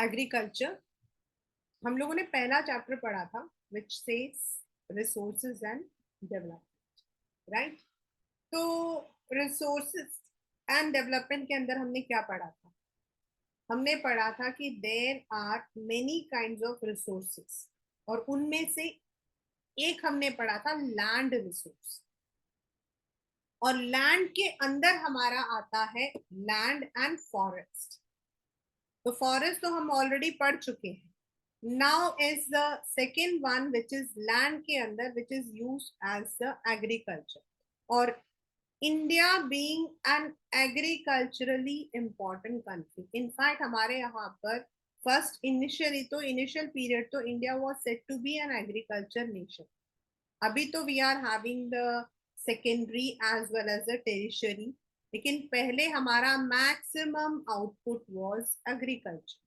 Agriculture हम लोगों ने पहला चैप्टर पढ़ा था which says resources and development, right? तो रिसोर्सेज एंड डेवलपमेंट के अंदर हमने क्या पढ़ा था? हमने पढ़ा था कि there are many kinds of resources और उनमें से एक हमने पढ़ा था लैंड रिसोर्स। और लैंड के अंदर हमारा आता है लैंड एंड फॉरेस्ट। तो फॉरेस्ट तो हम ऑलरेडी पढ़ चुके हैं। Now is the second one which is land के अंदर which is use as the agriculture. और India being an agriculturally important country, in fact हमारे यहाँ पर फर्स्ट इनिशियल पीरियड तो India was set to be an agriculture nation. अभी तो we are having the secondary as well as the tertiary, लेकिन पहले हमारा maximum output was agriculture.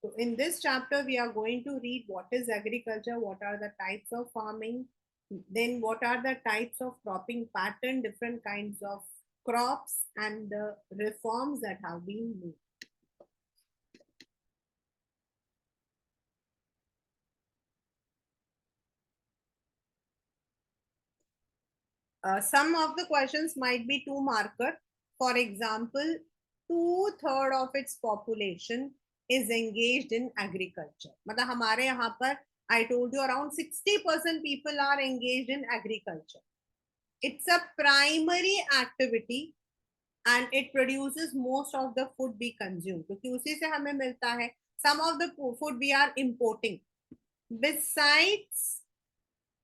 So in this chapter, we are going to read what is agriculture, what are the types of farming, then what are the types of cropping pattern, different kinds of crops, and the reforms that have been made. Some of the questions might be two marker. For example, 2/3 of its population is engaged in agriculture. मतलब हमारे यहाँ पर I told you around 60% people are engaged in agriculture. It's a primary activity and it produces most of the food we consume, क्योंकि उसी से हमें मिलता है. Some of the food we are importing. Besides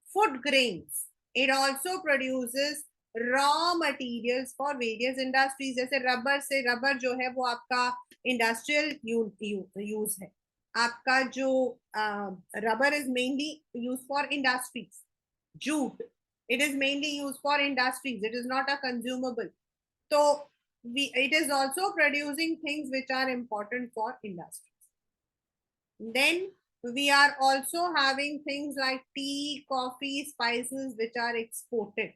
food grains, it also produces raw materials for various industries. जैसे rubber से, rubber जो है वो आपका इंडस्ट्रियल यूज है. आपका जो rubber is mainly use for industries. Jute, it is mainly used for industries, it is not a consumable. So it is also producing things which are important for industries. Then we are also having things like tea, coffee, spices which are exported.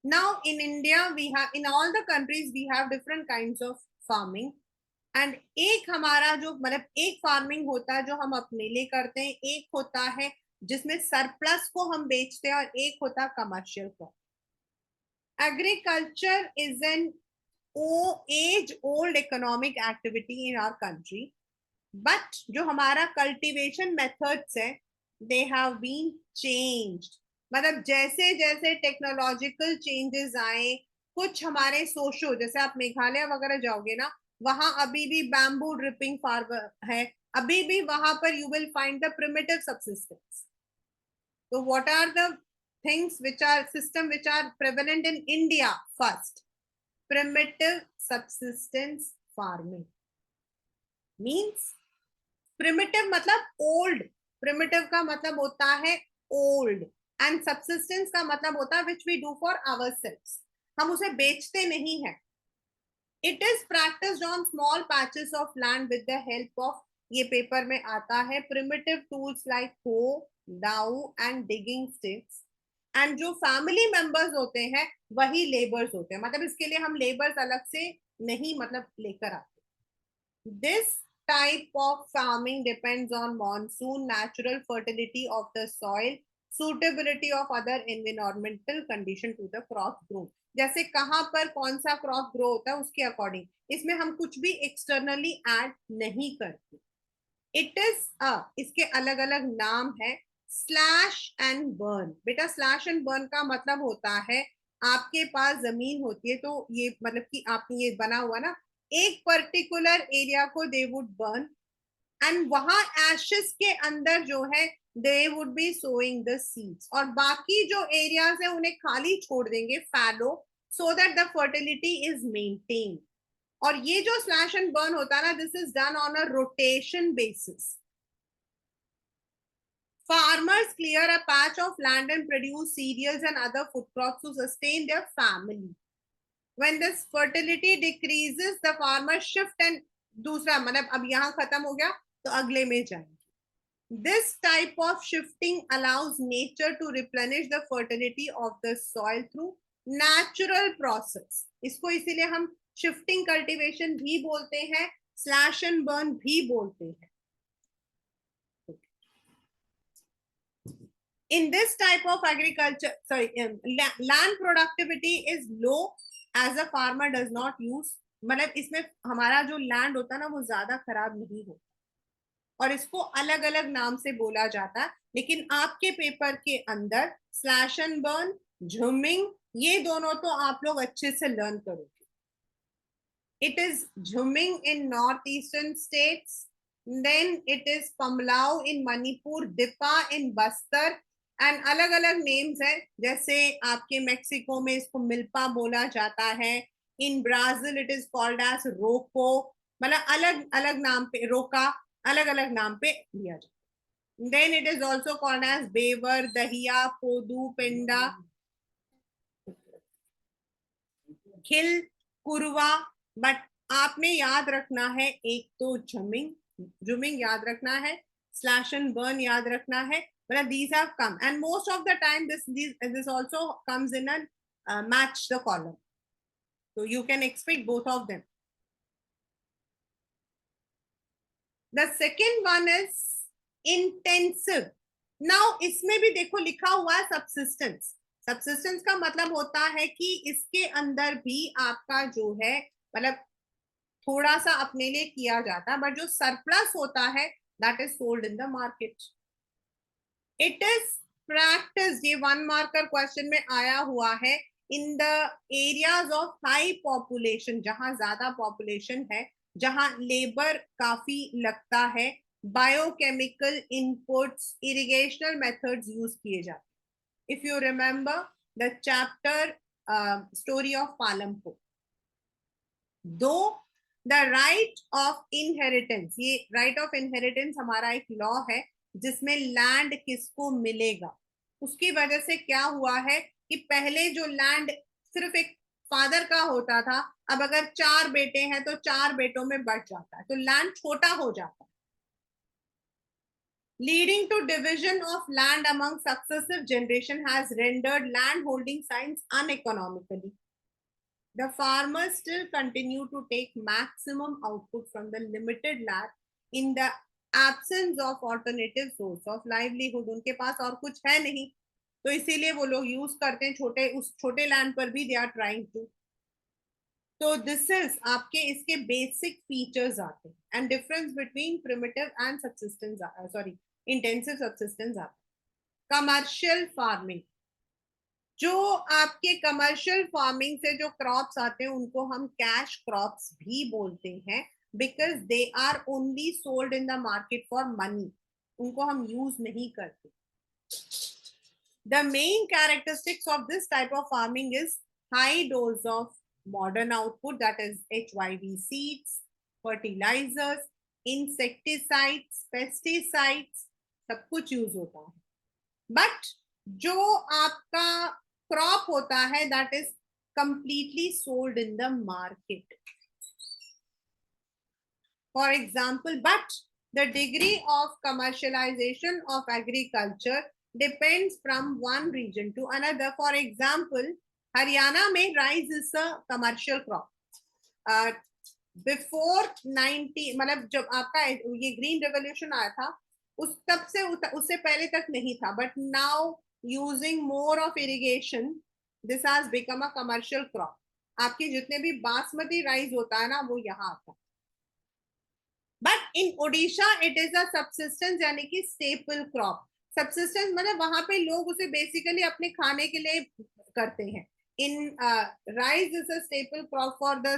Now in India we have, in all the countries we have different kinds of farming. And एक हमारा जो मतलब एक farming होता है जो हम अपने लिए करते हैं, एक होता है जिसमें सरप्लस को हम बेचते हैं, और एक होता है commercial crop. Agriculture is an age old economic activity in our country, but जो हमारा कल्टीवेशन मेथड्स है दे हैव बीन चेंज्ड. मतलब जैसे जैसे टेक्नोलॉजिकल चेंजेस आए, कुछ हमारे सोशो, जैसे आप मेघालय वगैरह जाओगे ना, वहां अभी भी बैम्बू ड्रिपिंग फार्म है, अभी भी वहां पर you will find the primitive subsistence. तो what are the things which are system which are prevalent in India? First, primitive subsistence farming means primitive मतलब ओल्ड. प्रिमिटिव का मतलब होता है ओल्ड, एंड सबसिस्टेंस का मतलब होता है which we do for ourselves. हम उसे बेचते नहीं है. It is practised on small patches of land with the help of, ये पेपर में आता है, primitive tools like hoe, dao and digging sticks. And जो फैमिली मेंबर्स होते हैं वही लेबर्स होते हैं. मतलब इसके लिए हम लेबर्स अलग से नहीं मतलब लेकर आते. This type of farming depends on monsoon, natural fertility of the soil, suitability of other environmental condition to the crop grown. जैसे कहां पर कौन सा क्रॉप ग्रो होता है उसके अकॉर्डिंग. इसमें हम कुछ भी एक्सटर्नली ऐड नहीं करते. इट इज इसके अलग अलग नाम है. Slash and burn. बेटा स्लैश एंड बर्न का मतलब होता है आपके पास जमीन होती है, तो ये मतलब कि आपने ये बना हुआ ना, एक पर्टिकुलर एरिया को दे वुड बर्न, एंड वहां एशेस के अंदर जो है they would be sowing the seeds, और बाकी जो एरियाज है उन्हें खाली छोड़ देंगे, fallow, so that the fertility is maintain. और ये जो स्लैश एंड बर्न होता है ना, this is done on a rotation basis. Farmers clear a patch of land and produce cereals and other food crops to sustain their family. When this fertility decreases, the farmers shift and दूसरा मतलब अब यहाँ खत्म हो गया तो अगले में जाएंगे. This type of shifting allows nature to replenish the fertility of the soil through natural process. इसको इसीलिए हम shifting cultivation भी बोलते हैं, स्लैश एंड बर्न भी बोलते हैं. In this type of agriculture, sorry, land productivity is low as a farmer does not use. मतलब इसमें हमारा जो लैंड होता है ना वो ज्यादा खराब नहीं होता और इसको अलग अलग नाम से बोला जाता है. लेकिन आपके पेपर के अंदर स्लैश एंड बर्न, झुमिंग, ये दोनों तो आप लोग अच्छे से लर्न करोगे. It is jhumming in northeastern states, then it is pamlou in Manipur, dipa in Bastar, and अलग अलग नेम्स है. जैसे आपके मेक्सिको में इसको मिल्पा बोला जाता है. In Brazil it is called as roca. मतलब अलग अलग नाम पे, रोका, अलग अलग नाम पे लिया जाता है. Then it is also called as Bewar, Dahiya, Podu, Penda, Khil, Kurwa. But आपने याद रखना है, एक तो झुमिंग, झुमिंग याद रखना है, स्लैश एंड बर्न याद रखना है. But these have come, and most of the time this also comes in a match the column, so you can expect both of them. The second one is intensive. Now इसमें भी देखो लिखा हुआ है subsistence. Subsistence का मतलब होता है कि इसके अंदर भी आपका जो है मतलब थोड़ा सा अपने लिए किया जाता है, बट जो सरप्लस होता है that is sold in the market. It is practice, ये 1 मार्कर क्वेश्चन में आया हुआ है. In the areas of high population, जहां ज्यादा पॉपुलेशन है, जहां लेबर काफी लगता है, biochemical inputs, irrigational methods use किए जाते हैं. If you remember the chapter story of Palampur, दो द राइट ऑफ इनहेरिटेंस, ये राइट ऑफ इनहेरिटेंस हमारा एक लॉ है जिसमें लैंड किसको मिलेगा. उसकी वजह से क्या हुआ है कि पहले जो लैंड सिर्फ एक फादर का होता था, अब अगर 4 बेटे हैं तो 4 बेटों में बढ़ जाता है, तो लैंड छोटा हो जाता है. Leading to division of land among successive generation has rendered land holding साइंस uneconomically. The farmers still continue to take maximum output from the limited land in the absence of alternative source of livelihood. उनके पास और कुछ है नहीं, तो इसीलिए वो लोग यूज करते हैं छोटे, उस छोटे लैंड पर भी दे आर ट्राइंग टू. तो दिस इज आपके इसके बेसिक फीचर्स आते हैं. And difference between primitive and subsistence, sorry intensive subsistence आते हैं. कमर्शियल फार्मिंग, जो आपके कमर्शियल फार्मिंग से जो क्रॉप्स आते हैं उनको हम कैश क्रॉप्स भी बोलते हैं, because they are only sold in the market for money, उनको हम यूज नहीं करते. The main characteristics of this type of farming is high dose of modern output, that is HYV seeds, fertilizers, insecticides, pesticides, सब कुछ use होता है. But जो आपका क्रॉप होता है that is completely sold in the market. For example, but the degree of commercialization of agriculture depends from one region to another. For example, Haryana में rice is a commercial crop. Before 90, मतलब जब आपका ये green revolution आया था उस तब से उससे पहले तक नहीं था, but now using more of irrigation this has become a commercial crop. आपके जितने भी बासमती राइस होता है ना वो यहाँ आता है. But in Odisha it is a subsistence, यानी कि स्टेपल क्रॉप. सबसिस्टेंस मतलब वहां पे लोग उसे बेसिकली अपने खाने के लिए करते हैं. In rice is a staple crop for the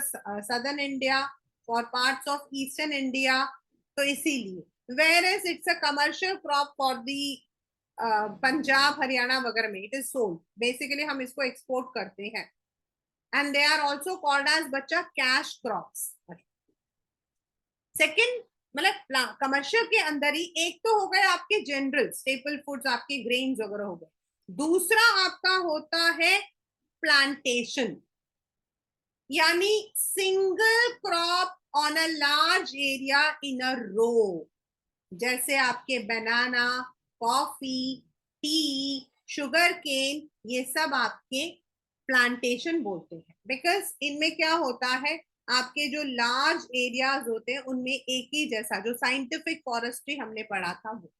southern India, for parts of eastern India, तो इसीलिए. whereas it's a commercial crop for the Punjab, Haryana वगैरह में it is sold. basically हम इसको export करते हैं. and they are also called as बच्चा cash crops. Second मतलब कमर्शियल के अंदर ही एक तो हो गए आपके जनरल स्टेपल फूड्स, आपके ग्रेन्स वगैरह हो गए. दूसरा आपका होता है प्लांटेशन, यानी single crop on a large area in a row. जैसे आपके banana, coffee, tea, sugar cane, ये सब आपके प्लांटेशन बोलते हैं. बिकॉज इनमें क्या होता है, आपके जो लार्ज एरियाज होते हैं उनमें एक ही जैसा, जो साइंटिफिक फॉरेस्ट्री हमने पढ़ा था वो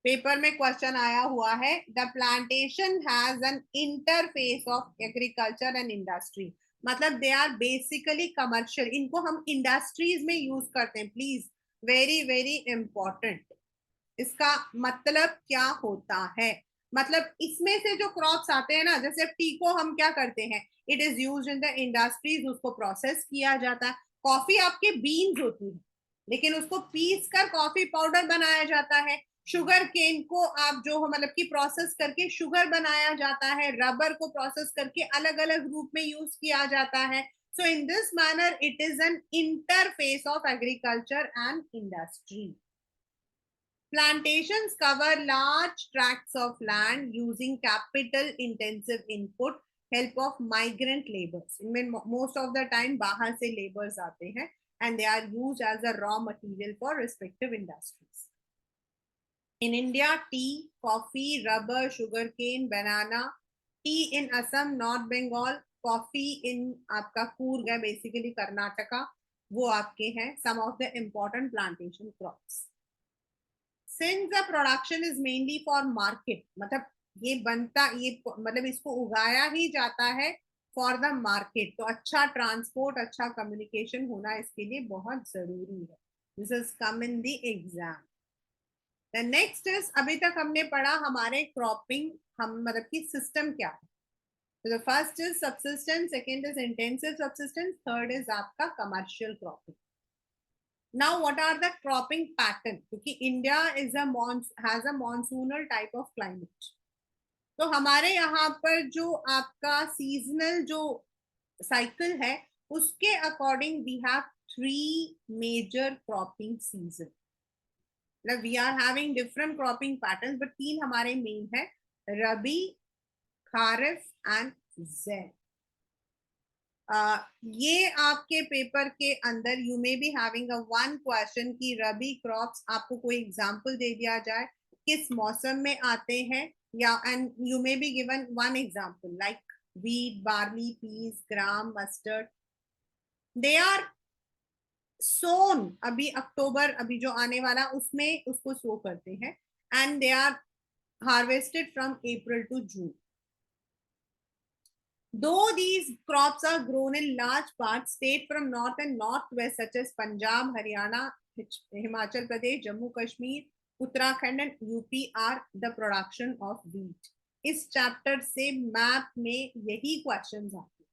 पेपर में क्वेश्चन आया हुआ है। The plantation has an interface of agriculture and industry, मतलब दे आर बेसिकली कमर्शियल, इनको हम इंडस्ट्रीज में यूज करते हैं। प्लीज, वेरी वेरी इंपॉर्टेंट, इसका मतलब क्या होता है? मतलब इसमें से जो क्रॉप्स आते हैं ना, जैसे टी को हम क्या करते हैं, it is used in the industries, उसको प्रोसेस किया जाता है। कॉफी आपके बीन्स होती है, लेकिन उसको पीस कर कॉफी पाउडर बनाया जाता है। शुगर केन को आप जो मतलब कि प्रोसेस करके शुगर बनाया जाता है। रबर को प्रोसेस करके अलग अलग रूप में यूज किया जाता है। So in this manner it is an interface of agriculture and industry. Plantations cover large tracts of land using capital intensive input, help of migrant laborers. इनमें most of the time बाहर से laborers आते हैं and they are used as a raw material for respective industries. In India, tea, coffee, rubber, sugarcane, banana, tea in Assam, North Bengal, coffee in आपका कूर्ग है basically Karnataka, वो आपके हैं some of the important plantation crops. Since the production is mainly for market, मतलब ये बनता ये मतलब इसको उगाया ही जाता है फॉर द मार्केट, तो अच्छा ट्रांसपोर्ट, अच्छा कम्युनिकेशन होना इसके लिए बहुत जरूरी है। This is come in the exam. The next is, अभी तक हमने पढ़ा हमारे क्रॉपिंग, हम मतलब कि सिस्टम क्या है। तो the first is subsistence, second is intensive subsistence, third is आपका commercial cropping. Now, what are the cropping pattern? क्योंकि India is a has a monsoonal type of climate. तो हमारे यहाँ पर जो आपका सीजनल जो साइकिल है, उसके according we have 3 major cropping season. मतलब we are having different cropping pattern, but 3 हमारे मेन है, रबी, खारिफ एंड ज़ैद। ये आपके पेपर के अंदर you may be having a one question की रबी क्रॉप्स, आपको कोई एग्जांपल दे दिया जाए किस मौसम में आते हैं, या and you may be given one example like wheat, barley, peas, gram, mustard. They are sown अभी अक्टूबर, अभी जो आने वाला उसमें उसको सो करते हैं, and they are harvested from April to June. Though these crops are grown in large parts, states from north and northwest such as Punjab, Haryana, Himachal Pradesh, Jammu Kashmir, Uttarakhand and UP are the production of wheat. इस chapter से map में यही questions आते हैं.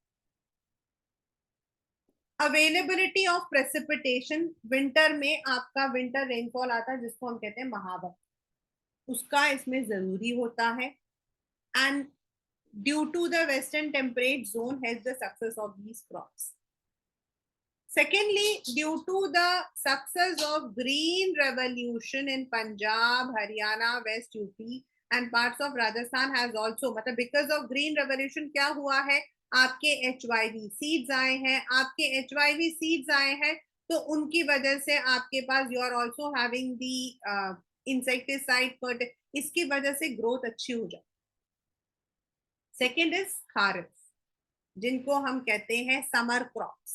Availability of precipitation, winter में आपका winter rainfall आता है जिसको हम कहते हैं महावर, उसका इसमें जरूरी होता है. And due to the western temperate zone helps the success of these crops. Secondly, due to the success of green revolution in Punjab, Haryana, West UP and parts of Rajasthan has also, मतलब because of green revolution क्या हुआ है, आपके HYV seeds आए हैं, आपके HYV seeds आए हैं, तो उनकी वजह से आपके पास you are also having the insecticide, but इसकी वजह से ग्रोथ अच्छी हो जाती है. सेकेंड इज खारिफ, जिनको हम कहते हैं summer crops.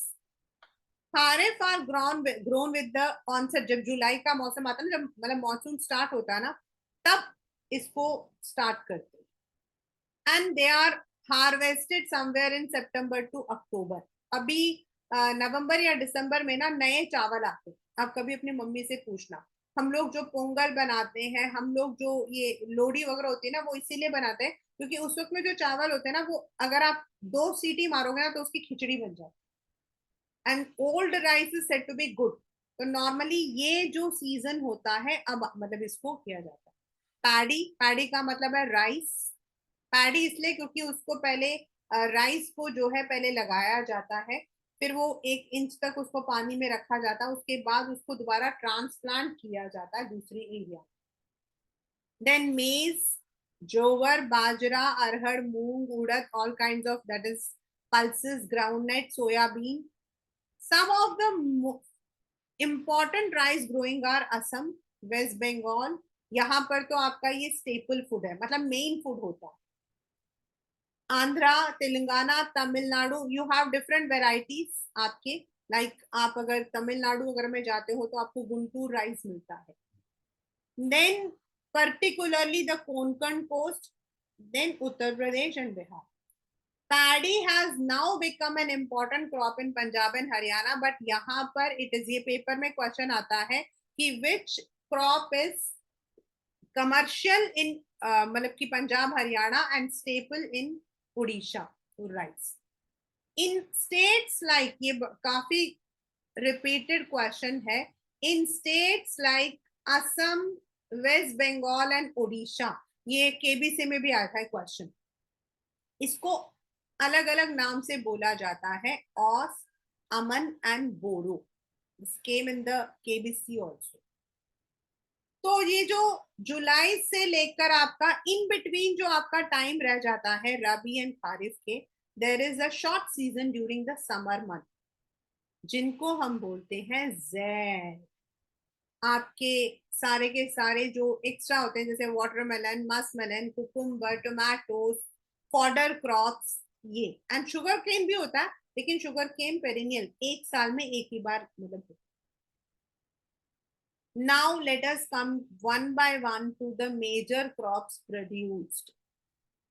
Kharif are grown with the onset, जब जुलाई का मौसम आता है ना, जब मतलब मानसून स्टार्ट होता है ना, तब इसको स्टार्ट करते हैं. And they are harvested somewhere in September to October. अभी नवंबर या दिसंबर में ना नए चावल आते हैं, आप कभी अपनी मम्मी से पूछना. हम लोग जो पोंगल बनाते हैं, हम लोग जो ये लोहड़ी वगैरह होती है ना, वो इसीलिए बनाते हैं क्योंकि उस वक्त में जो चावल होते हैं ना, वो अगर आप 2 सीटी मारोगे ना तो उसकी खिचड़ी बन जाती है. And old rice is said to be good. तो नॉर्मली ये जो सीजन होता है अब मतलब इसको किया जाता है. पैडी, पैडी का मतलब है राइस. पैडी इसलिए क्योंकि उसको पहले राइस को जो है पहले लगाया जाता है, फिर वो 1 इंच तक उसको पानी में रखा जाता है, उसके बाद उसको दोबारा ट्रांसप्लांट किया जाता है दूसरी एरिया. देन मेज, jowar, bajra, arhar, moong, urad, all kinds of, that is pulses, groundnut, soya bean. Some of the important rice growing are Assam, West Bengal. यहाँ पर तो आपका ये स्टेपल फूड है, मतलब मेन फूड होता है. Andhra, Telangana, Tamil Nadu, you have different varieties आपके। लाइक आप अगर तमिलनाडु अगर में जाते हो तो आपको गुंटूर राइस मिलता है। Then particularly the Konkan coast, then Uttar Pradesh and Bihar. Paddy has now become an important crop in Punjab and Haryana, but यहाँ पर it is, ये पेपर में क्वेश्चन आता है कि which crop is commercial in मतलब कि Punjab Haryana and staple in Odisha for rice. In states like, ये काफी repeated question है, in states like Assam, West Bengal and Odisha, ये केबीसी में भी आता है क्वेश्चन। इसको अलग अलग नाम से बोला जाता है, aus, aman and boro. This came in the KBC also. तो ये जो जुलाई से लेकर आपका इन बिटवीन जो आपका टाइम रह जाता है रबी एंड खारिफ के, there is a short season during the summer month, जिनको हम बोलते हैं ज़ैद। आपके सारे के सारे जो एक्स्ट्रा होते हैं जैसे watermelon, muskmelon, cucumber, tomatoes, fodder crops, ये एंड शुगर केन भी होता है, लेकिन शुगर केन पेरिनियल, एक साल में एक ही बार मतलब। Now let us come one by one to the major crops produced.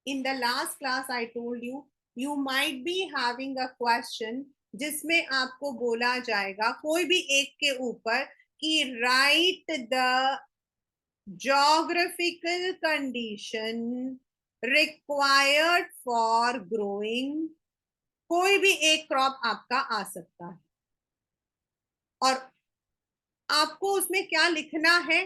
In the last class I told you, you might be having a question जिसमें आपको बोला जाएगा कोई भी एक के ऊपर कि write the geographical condition required for growing, कोई भी एक क्रॉप आपका आ सकता है और आपको उसमें क्या लिखना है।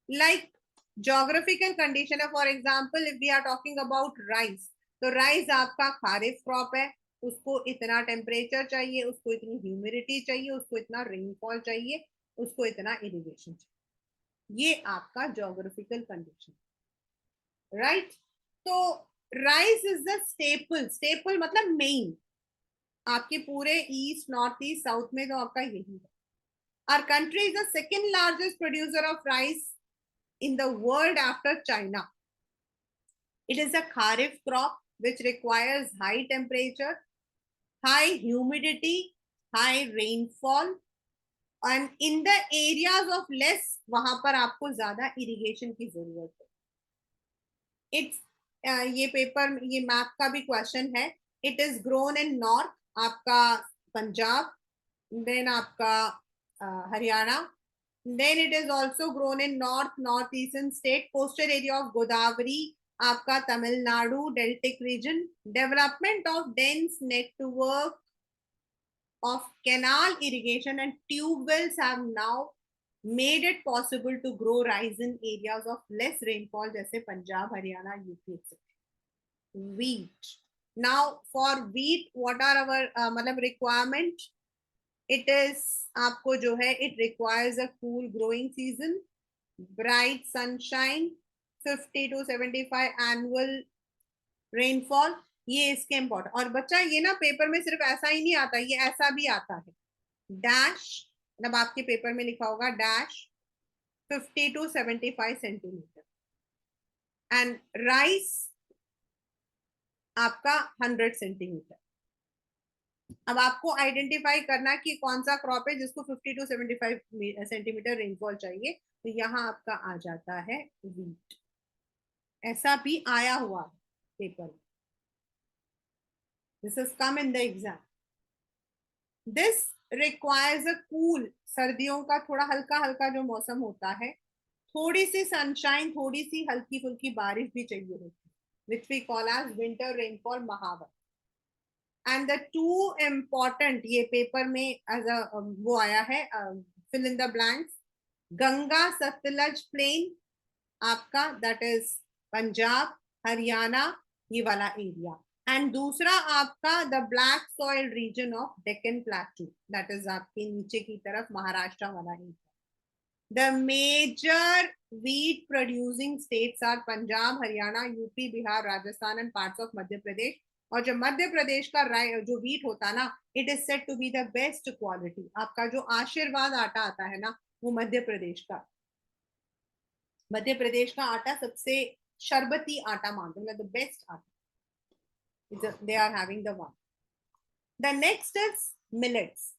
लाइक जोग्राफिकल कंडीशन है, for example if we are talking about rice, तो राइस आपका खारिफ क्रॉप है, उसको इतना टेम्परेचर चाहिए, उसको इतनी ह्यूमिडिटी चाहिए, उसको इतना रेनफॉल चाहिए, उसको इतना इरिगेशन चाहिए। ये आपका जोग्राफिकल कंडीशन, राइट। तो rice is the staple, staple मतलब मेन, आपके पूरे ईस्ट, नॉर्थ ईस्ट, साउथ में तो आपका यही है। Our country is the second largest producer of rice in the world after China. It is a kharif crop which requires high temperature, high humidity, high rainfall, and in the areas of less, वहां पर आपको ज्यादा irrigation की जरूरत है। It's ये paper, ये map का भी क्वेश्चन है। It is grown in north, आपका पंजाब, then आपका Haryana, then it is also grown in north, northeastern state, coastal area of Godavari, आपका Tamil Nadu, deltic region, development of dense network of canal irrigation and tube wells have now made it possible to grow rice in areas of less rainfall जैसे Punjab, Haryana, UP etc. Wheat, now for wheat what are our मतलब requirement, it is आपको जो है it requires a cool growing season, bright sunshine, 50 to 75 annual rainfall, ये इसके important. और बच्चा ये ना पेपर में सिर्फ ऐसा ही नहीं आता, ये ऐसा भी आता है डैश, मतलब आपके पेपर में लिखा होगा dash 50 to 75 centimetre and rice आपका 100 सेंटीमीटर। अब आपको आइडेंटिफाई करना कि कौन सा क्रॉप है जिसको 50 टू 75 सेंटीमीटर रेनफॉल चाहिए, तो यहाँ आपका आ जाता है वीट। ऐसा भी आया हुआ है पेपर में, this is come in the exam. This requires a cool, सर्दियों का थोड़ा हल्का हल्का जो मौसम होता है, थोड़ी सी सनशाइन, थोड़ी सी हल्की फुल्की बारिश भी चाहिए होती है, which we call as winter rainfall mahawat. And the two important, ये पेपर में एज अ वो आया है fill in the blanks, Ganga Satluj plain आपका, दैट इज पंजाब, हरियाणा, ये वाला एरिया, एंड दूसरा आपका the black soil region of Deccan plateau, that is आपके नीचे की तरफ महाराष्ट्र वाला area. The major wheat producing states are Punjab, Haryana, UP, Bihar, Rajasthan and parts of Madhya Pradesh. और जो मध्य प्रदेश का जो वीट होता ना, it is said to be the best quality. आपका जो आशीर्वाद आटा आता है ना, वो मध्य प्रदेश का, मध्य प्रदेश का आटा सबसे शरबती आटा मानते हैं, द बेस्ट आटा। They are having the one. The next is millets.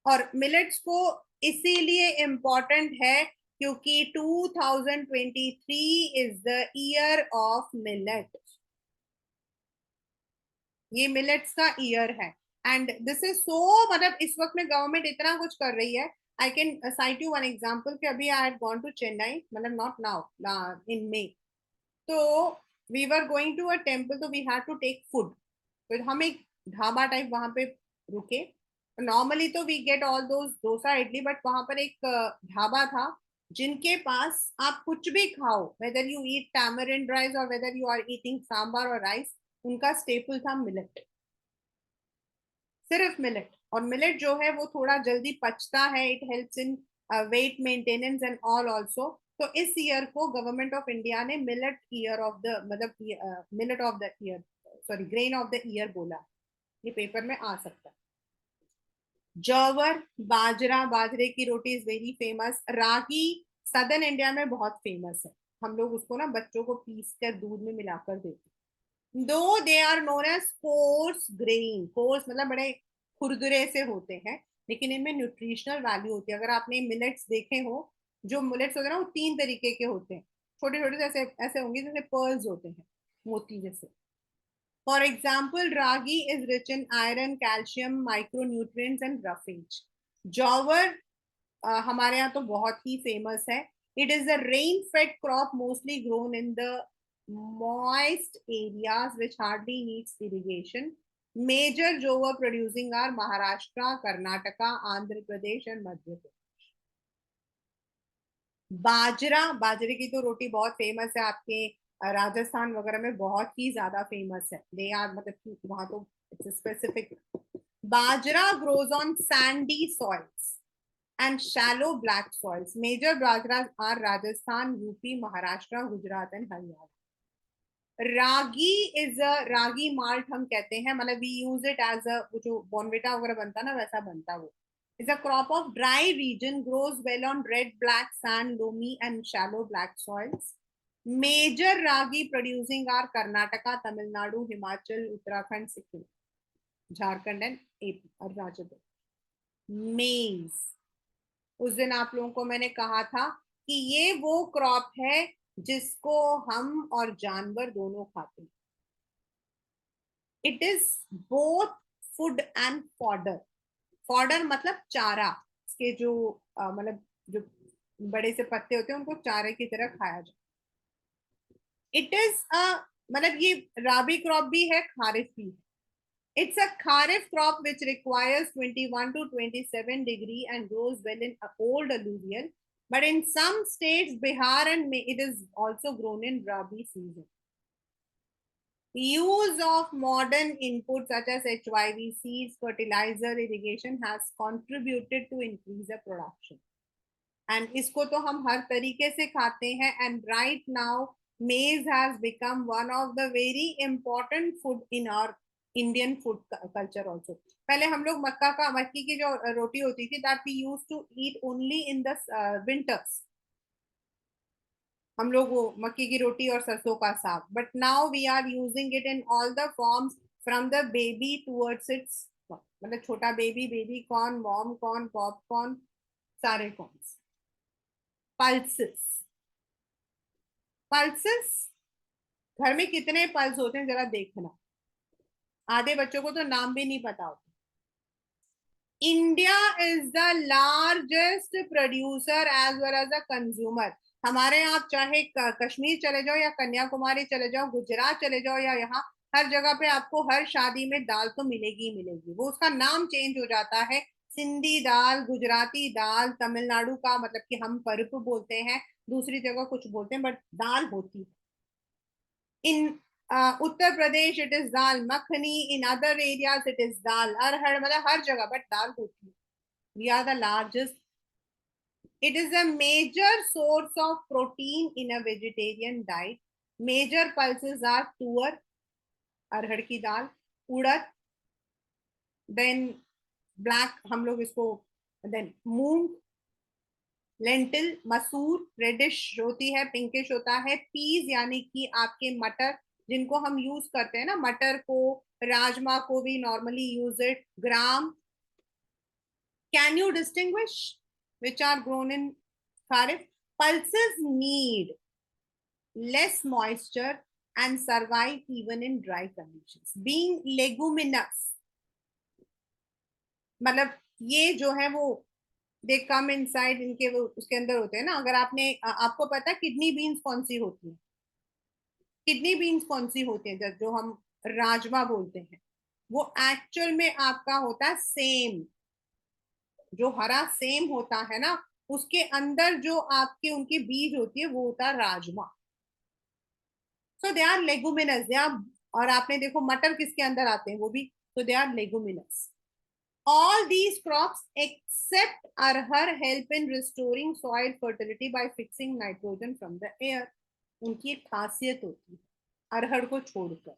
और millets को इसीलिए important है क्योंकि 2023 is the year of millet. ये मिलेट्स का ईयर है एंड दिस इज सो, मतलब इस वक्त में गवर्नमेंट इतना कुछ कर रही है. I can cite you one example कि अभी I had gone to Chennai, मतलब नॉट नाउ, इन मे. तो we were going to a temple, तो we had to take food. तो हम एक ढाबा टाइप वहां पे रुके. नॉर्मली तो we get all those dosa idli, but वहां पर एक ढाबा था जिनके पास आप कुछ भी खाओ, whether you eat tamarind rice और whether you are eating sambar और राइस, उनका स्टेपल था मिलेट. सिर्फ मिलेट. और मिलेट जो है वो थोड़ा जल्दी पचता है, it helps in wait maintenance and all also. तो इस ईयर को गवर्नमेंट ऑफ इंडिया ने मिलेट ईयर ऑफ द, मतलब millet of the year, sorry grain of the year बोला. ये पेपर में आ सकता है. जवर, बाजरा, बाजरे की roti is very famous. Ragi southern India में बहुत फेमस है. हम लोग उसको ना बच्चों को पीस कर दूध में मिलाकर देते हैं. Though they are known as coarse grain. Coarse मतलब बड़े खुरदुरे से होते हैं, लेकिन इनमें न्यूट्रिशनल वैल्यू होती है. अगर आपने मिलेट्स देखे हो, जो मिलेट्स होते हैं ना वो तीन तरीके के होते हैं. छोटे छोटे से ऐसे ऐसे होंगे जैसे पर्ल्स होते हैं, मोती जैसे. For example, ragi is rich in iron, calcium, micronutrients and roughage. Jowar हमारे यहाँ तो बहुत ही फेमस है. It is a rain-fed crop mostly grown in the moist areas which hardly needs irrigation. Major jowar producing are Maharashtra, Karnataka, Andhra Pradesh and Madhya Pradesh. बाजरा, बाजरे की तो रोटी बहुत famous है. आपके राजस्थान वगैरह में बहुत ही ज्यादा फेमस है. दे आर, मतलब वहां तो it's specific. Bajra grows on sandy soils and shallow black soils. Major bajra are Rajasthan, UP, Maharashtra, Gujarat and Haryana. Ragi is a, ragi malt हम कहते हैं, मतलब we use it as a, जो बॉर्नविटा वगैरह बनता है ना वैसा बनता वो. is a crop of dry region, grows well on red, black sand, loamy and shallow black soils. Major ragi producing are Karnataka, Tamil Nadu, Himachal, Uttarakhand, Sikkim, Jharkhand and AP, Arunachal Pradesh. Maize. उस दिन आप लोगों को मैंने कहा था कि ये वो क्रॉप है जिसको हम और जानवर दोनों खाते हैं. It is both food and fodder. Fodder मतलब चारा. इसके जो मतलब जो बड़े से पत्ते होते हैं उनको चारे की तरह खाया जाए. इट इज अ, मतलब ये राबी क्रॉप भी है, खारिफ भी है. It's a kharif crop which requires 21 to 27 degree and grows well in old alluvial. But in some states, Bihar and it is also grown in Rabi season. Use of modern inputs such as HYV, seeds, fertilizer, irrigation has contributed to increase the production. And इसको तो हम हर तरीके से खाते हैं. And right now, maize has become one of the very important food in our Indian food culture also. पहले हम लोग मक्की की जो रोटी होती थी, that we used to eat only in the winters. हम लोग वो मक्की की रोटी और सरसों का साग. But now we are using it in all the forms, from the baby towards its, मतलब छोटा baby, baby corn, mom corn, popcorn, सारे कॉर्न्स. पल्सेस. पल्सेस, घर में कितने पल्स होते हैं जरा देखना. आधे बच्चों को तो नाम भी नहीं पता होता. India is the largest producer as well as a consumer. हमारे यहाँ आप चाहे कश्मीर चले जाओ या कन्याकुमारी चले जाओ, गुजरात चले जाओ या यहाँ, हर जगह पे आपको हर शादी में दाल तो मिलेगी ही मिलेगी. वो उसका नाम चेंज हो जाता है, सिंधी दाल, गुजराती दाल, तमिलनाडु का मतलब कि हम परिप बोलते हैं, दूसरी जगह कुछ बोलते हैं, बट दाल होती है. In Uttar Pradesh it is dal makhani, in other areas it is dal arhar, मतलब हर जगह बट दाल होती है. We are the largest. It is a major source of protein in a vegetarian diet. Major pulses are तुअर, अरहर की दाल, उड़द, देन ब्लैक, हम लोग इसको, देन मूंग, लेंटिल, मसूर रेडिश होती है, पिंकिश होता है. पीज यानी कि आपके मटर, जिनको हम यूज करते हैं ना, मटर को rajma ko we normally use it. Gram. Can you distinguish which are grown in kharif? Pulses need less moisture and survive even in dry conditions. Being leguminous, मतलब ये जो है वो दे कम इनसाइड, इनके वो उसके अंदर होते हैं ना. अगर आपने आपको पता है किडनी बीन्स कौन सी होती है? किडनी बीन्स कौन सी होती है जो हम राजमा बोलते हैं, वो एक्चुअल में आपका होता है सेम. जो हरा सेम होता है ना, उसके अंदर जो आपके उनकी बीज होती है वो होता है rajma. So they are leguminous, they are. और आपने देखो मटर किसके अंदर आते हैं, वो भी. तो they are leguminous. All these crops except arhar help in restoring soil fertility by fixing nitrogen from the air. उनकी एक खासियत होती है अरहर को छोड़कर.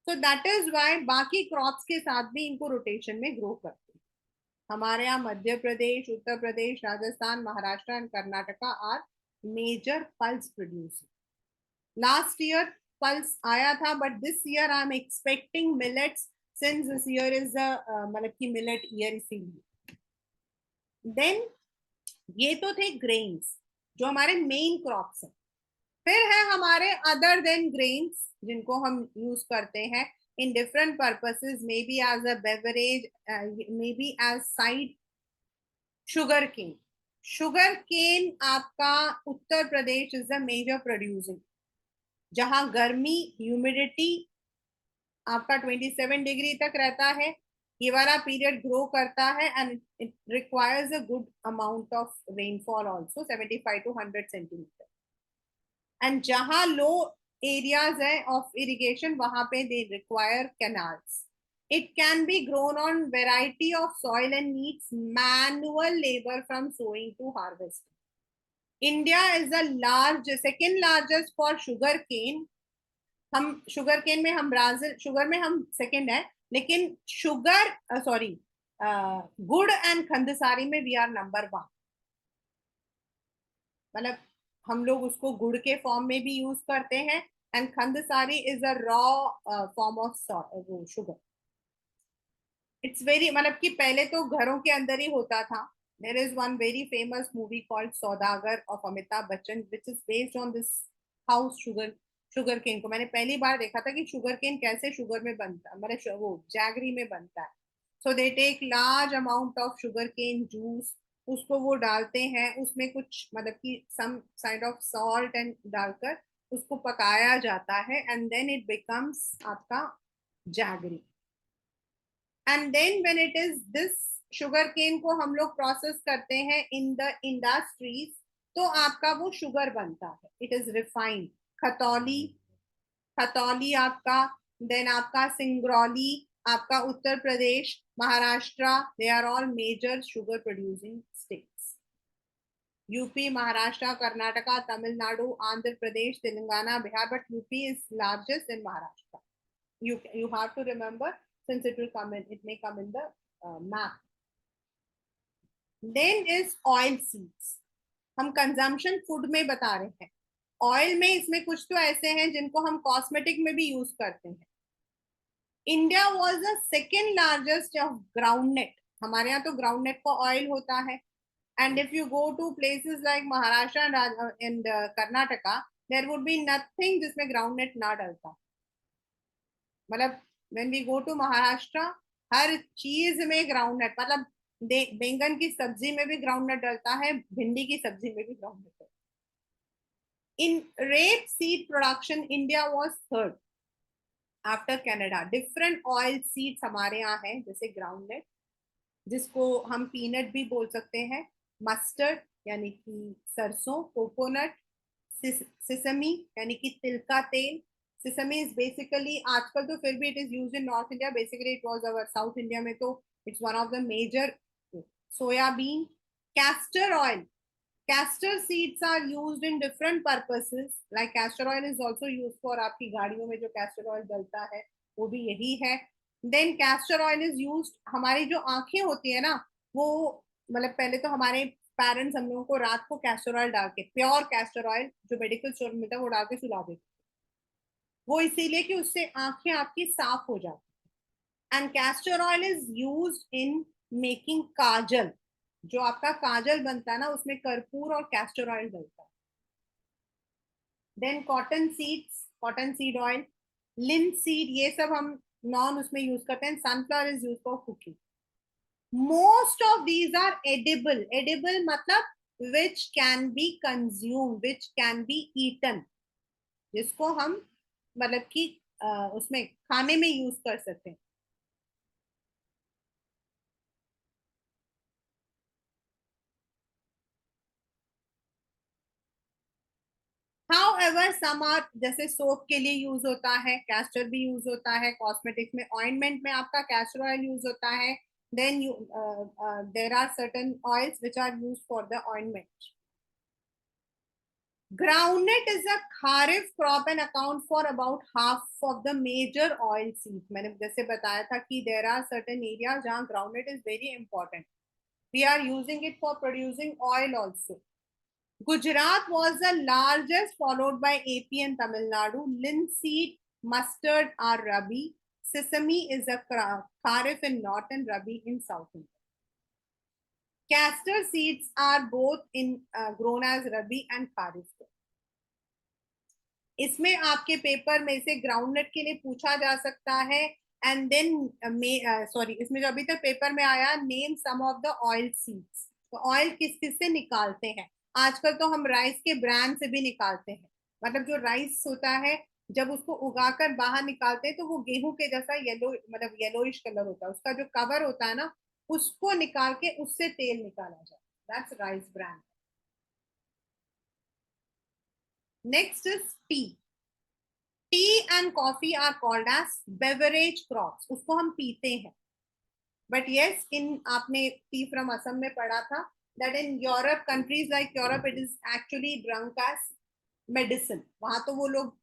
So that is why बाकी क्रॉप्स के साथ भी इनको रोटेशन में ग्रो करते हैं. हमारे यहाँ Madhya Pradesh, Uttar Pradesh, Rajasthan, Maharashtra and Karnataka are major pulse producer. Last year pulse आया था, but this year I am expecting millets, since this year is the मतलब की मिलेट ईयर इसीलिए. देन ये तो थे ग्रेन्स जो हमारे मेन क्रॉप्स हैं. फिर है हमारे अदर देन ग्रेन्स जिनको हम यूज करते हैं in different purposes, may be as a beverage, may be as side. Sugar cane. Sugar cane आपका Uttar Pradesh is the major producing, जहां गर्मी, ह्यूमिडिटी आपका 27 डिग्री तक रहता है. ये वाला पीरियड ग्रो करता है and it requires a good amount of rainfall also, 75 to 100 centimetre. And जहां लो एरियाज है ऑफ इरिगेशन, वहां पे they require canals. It can be grown on variety of soil and needs manual labour from sowing to harvest. India is the large second largest for sugar cane. हम sugar केन में हम Brazil, sugar में हम second है, लेकिन sugar sorry गुड़ and खंडसारी में we are number 1. मतलब हम लोग उसको गुड़ के फॉर्म में भी यूज करते हैं and khandsari is a raw form of sugar. It's very, मतलब कि पहले तो घरों के अंदर ही होता था. There is one very famous movie called Saudagar of Amitabh Bachchan which is based on this house sugar cane को. मैंने पहली बार देखा था कि शुगर केन कैसे शुगर में बनता, मतलब वो जैगरी में बनता है. So they take large amount of sugar cane juice, उसको वो डालते हैं, उसमें कुछ मतलब कि some kind of salt and डालकर उसको पकाया जाता है एंड देन इट बिकम्स आपका jaggery. And then when it is this sugar cane को हम लोग प्रोसेस करते हैं इन द इंडस्ट्रीज, तो आपका वो शुगर बनता है. It is refined. Khatauli, Khatauli आपका, देन आपका सिंगरौली, आपका Uttar Pradesh, Maharashtra, they are all major sugar producing states. UP, Maharashtra, Karnataka, Tamil Nadu, Andhra Pradesh, Telangana, Bihar, but UP is largest in Maharashtra. You have to remember, since it will come in, it may come in the map. Then is oil seeds. हम consumption food में बता रहे हैं. Oil में इसमें कुछ तो ऐसे हैं जिनको हम कॉस्मेटिक में भी यूज करते हैं. India was the second largest of groundnut. हमारे यहाँ तो ग्राउंडनट का ऑयल होता है. And if you go to places like Maharashtra and Karnataka, there would be nothing जिसमें ग्राउंडनट ना डलता. मतलब when we go to Maharashtra, हर चीज में ग्राउंडनट, मतलब बैंगन की सब्जी में भी ग्राउंडनट डलता है, भिंडी की सब्जी में भी ग्राउंडनट डलता है. In rape seed production, India was third after Canada. Different oil seeds हमारे यहाँ हैं, जैसे ग्राउंडनट, जिसको हम पीनट भी बोल सकते हैं, मस्टर्ड यानी कि सरसों, कोकोनट, सिसमी यानी कि तिल का तेल. सिसमी इज बेसिकली, आजकल तो फिर भी it is used in north India, basically it was our south India में तो it's one of the major. Soybean, castor oil. Castor seeds are used in different purposes. Like castor oil is also used for आपकी गाड़ियों में जो castor oil डलता है वो भी यही है. Then castor oil is used, हमारी जो आंखें होती है ना, वो मतलब पहले तो हमारे पेरेंट्स हम लोगों को रात को castor oil डाल के, प्योर castor oil जो मेडिकल स्टोर में मिलता है वो डाल के सुला देते. वो इसीलिए कि उससे आंखें आपकी साफ हो जाती. And castor oil is used in making kajal. जो आपका काजल बनता है ना, उसमें कर्पूर और कैस्टर ऑयल डलता है. Then cotton seeds, cotton seed oil, linseed, ये सब हम नॉन उसमें यूज करते हैं. Sunflower is use for cooking. Most of these are edible. Edible मतलब which can be consume, which can be eaten, जिसको हम मतलब कि उसमें खाने में यूज कर सकते हैं. However, some are, जैसे सोप के लिए यूज होता है, कैस्टर भी यूज होता है. कॉस्मेटिक्स में, ऑइंटमेंट में आपका कैस्टर ऑयल यूज होता है. Then you there are certain oils which are use for the ointment. Groundnut is a kharif crop and account for about half of the major oil seeds. मैंने जैसे बताया था कि there are certain areas जहाँ groundnut is very important. We are using it for producing oil also. Gujarat was the largest, followed by AP and Tamil Nadu. Linseed, mustard are Rabi. Sesame is a kharif in north and Rabi in south India. Castor seeds are both in grown as Rabi and Kharif. इसमें आपके paper में से groundnut के लिए पूछा जा सकता है. एंड देन सॉरी, इसमें जो अभी तक पेपर में आया, name some of the oil seeds. तो ऑयल किस किस से निकालते हैं? आजकल तो हम राइस के ब्रांड से भी निकालते हैं. मतलब जो राइस होता है, जब उसको उगाकर बाहर निकालते हैं तो वो गेहूं के जैसा येलो, मतलब येलोइश कलर होता है. उसका जो कवर होता है ना, उसको निकाल के उससे तेल निकाला जाता है. That's rice brand. Next is tea. Tea and coffee are called as beverage crops. उसको हम पीते हैं. बट यस, इन आपने टी फ्रॉम असम में पढ़ा था that in Europe, countries like Europe, it is actually drunk as medicine. वहां तो वो लोग,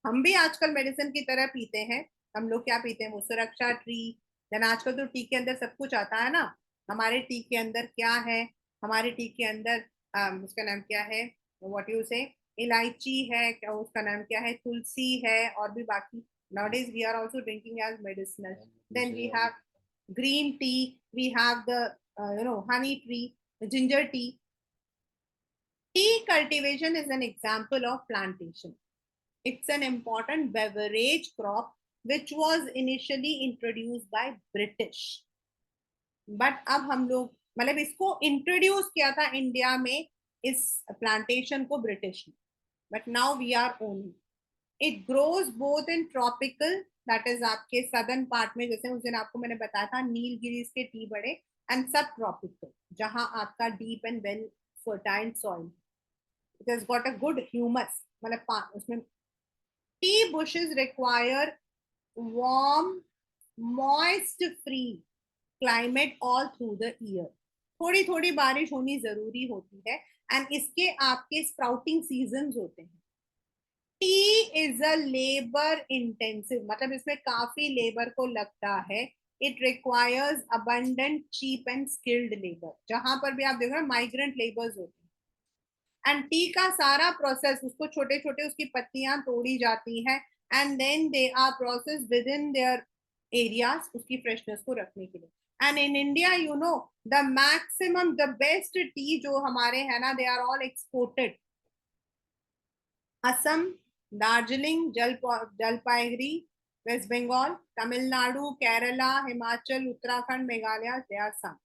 हम भी आजकल मेडिसिन की तरह पीते हैं. हम लोग क्या पीते हैं? वो सुरक्षा ट्री. देन आजकल तो टी के अंदर सब कुछ आता है ना. हमारे टी के अंदर क्या है? हमारे टी के अंदर उसका नाम क्या है, व्हाट यू से, इलायची है क्या, उसका नाम क्या है, तुलसी है, और भी बाकी. nowadays we are also drinking as medicinal. Then we have green tea, we have the honey tree, the ginger tea. Tea cultivation is an example of plantation. It's an important beverage crop which was initially introduced by British. But अब हम लोग, मतलब इसको introduce किया था India में, इस plantation को, ब्रिटिश ने. But now we are owning. It grows both in tropical, that is आपके सदर्न पार्ट में, जैसे उस दिन आपको मैंने बताया था नीलगिरीज के टी बड़े. एंड सब ट्रॉपिकल, जहां आपका deep and well fertile soil, it has got a good humus. मतलब उसमें T bushes require warm, moist free climate all through the year. थोड़ी थोड़ी बारिश होनी जरूरी होती है. एंड इसके आपके स्प्राउटिंग सीजन होते हैं. Tea is a labour intensive, मतलब इसमें काफी लेबर को लगता है. It requires abundant cheap and skilled labour. जहां पर भी आप देख रहे हो माइग्रेंट लेबर्स होते हैं. एंड टी का सारा प्रोसेस, उसको छोटे छोटे उसकी पत्तियां तोड़ी जाती हैं. And then they are process within their areas, उसकी फ्रेशनेस को रखने के लिए. And in India, you know, the maximum, the best tea जो हमारे है ना, they are all exported. Assam, Darjeeling, Jalpaiguri, West Bengal, Tamil Nadu, Kerala, Himachal, Uttarakhand, Meghalaya, they are some.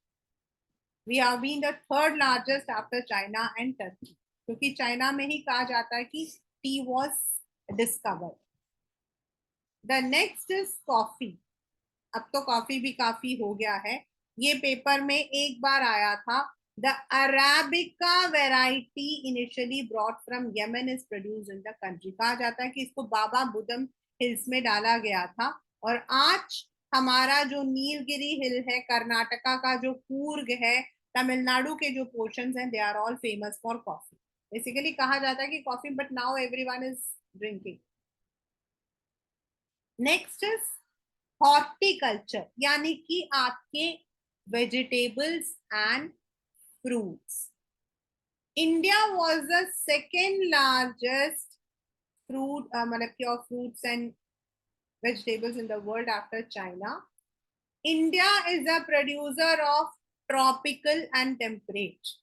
We have been the third largest after China and Turkey. क्योंकि चाइना में ही कहा जाता है कि T was discovered. The next is coffee. अब तो कॉफी भी काफी हो गया है. ये पेपर में एक बार आया था. The arabica variety initially brought from Yemen is produced in the country. कहा जाता है कि इसको बाबा बुदम हिल्स में डाला गया था. और आज हमारा जो नीलगिरी हिल है, कर्नाटका का जो कूर्ग है, तमिलनाडु के जो पोर्शन हैं, they are all famous for coffee. Basically कहा जाता है कि coffee, but now everyone is drinking. Next is horticulture, यानी कि आपके vegetables and fruits. India was the second largest fruit, मतलब pure fruits and vegetables in the world after China. India is a producer of tropical and temperate.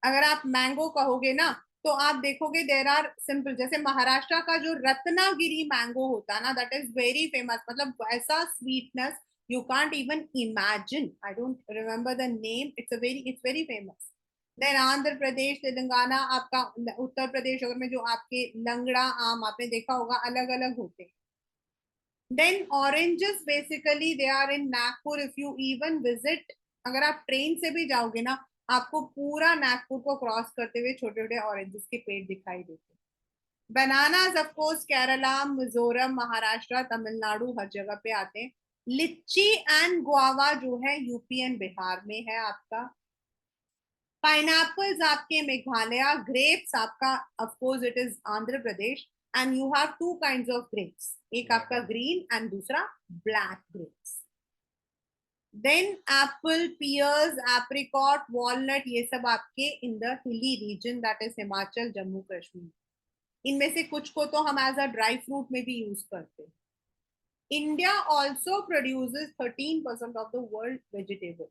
अगर आप mango कहोगे ना, तो आप देखोगे देर आर सिंपल, जैसे महाराष्ट्र का जो रत्नागिरी मैंगो होता है ना, दैट इज वेरी फेमस. मतलब ऐसा sweetness you can't even imagine. I don't remember the name. It's very famous. Then Andhra Pradesh, Telangana, आपका उत्तर प्रदेश अगर में जो आपके लंगड़ा आम आपने देखा होगा, अलग अलग होते हैं. Then oranges basically they are in Nagpur. If you even visit, अगर आप ट्रेन से भी जाओगे ना, आपको पूरा नागपुर को क्रॉस करते हुए छोटे छोटे ऑरेंजेस के पेड़ दिखाई देते हैं. Bananas of course Kerala, Mizoram, Maharashtra, Tamil Nadu, हर जगह पे आते हैं. लिच्ची एंड गुआवा जो है यूपी एंड बिहार में है आपका. पाइनएप्पल्स आपके मेघालय. ग्रेप्स आपका of course it is Andhra Pradesh. And you have two kinds of grapes, एक आपका ग्रीन एंड दूसरा black grapes. Then apple, pears, apricot, walnut, ये सब आपके in the hilly region, that is Himachal, Jammu Kashmir. इनमें से कुछ को तो हम एज अ ड्राई फ्रूट में भी यूज करते हैं. India also produces 13% of the world vegetable.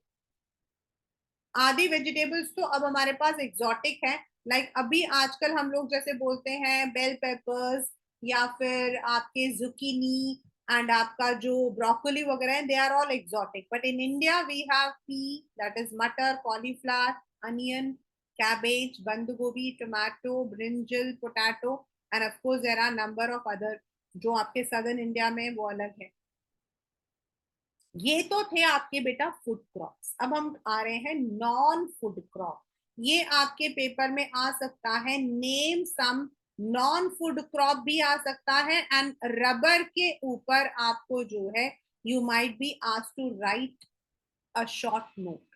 आधी वेजिटेबल्स तो अब हमारे पास एग्जॉटिक है. लाइक अभी आजकल हम लोग जैसे बोलते हैं बेल पेपर्स, या फिर आपके जुकीनी, एंड आपका जो ब्रोकोली वगैरह है, they are all exotic. But in India we have pea, that is matar, cauliflower, onion, cabbage, band gobhi, tomato, brinjal, potato, and of course there are number of other जो आपके southern India में वो अलग है. ये तो थे आपके बेटा फूड क्रॉप्स. अब हम आ रहे हैं नॉन फूड क्रॉप. ये आपके पेपर में आ सकता है, name some non food crop भी आ सकता है. एंड रबर के ऊपर आपको जो है you might be asked to write a short note.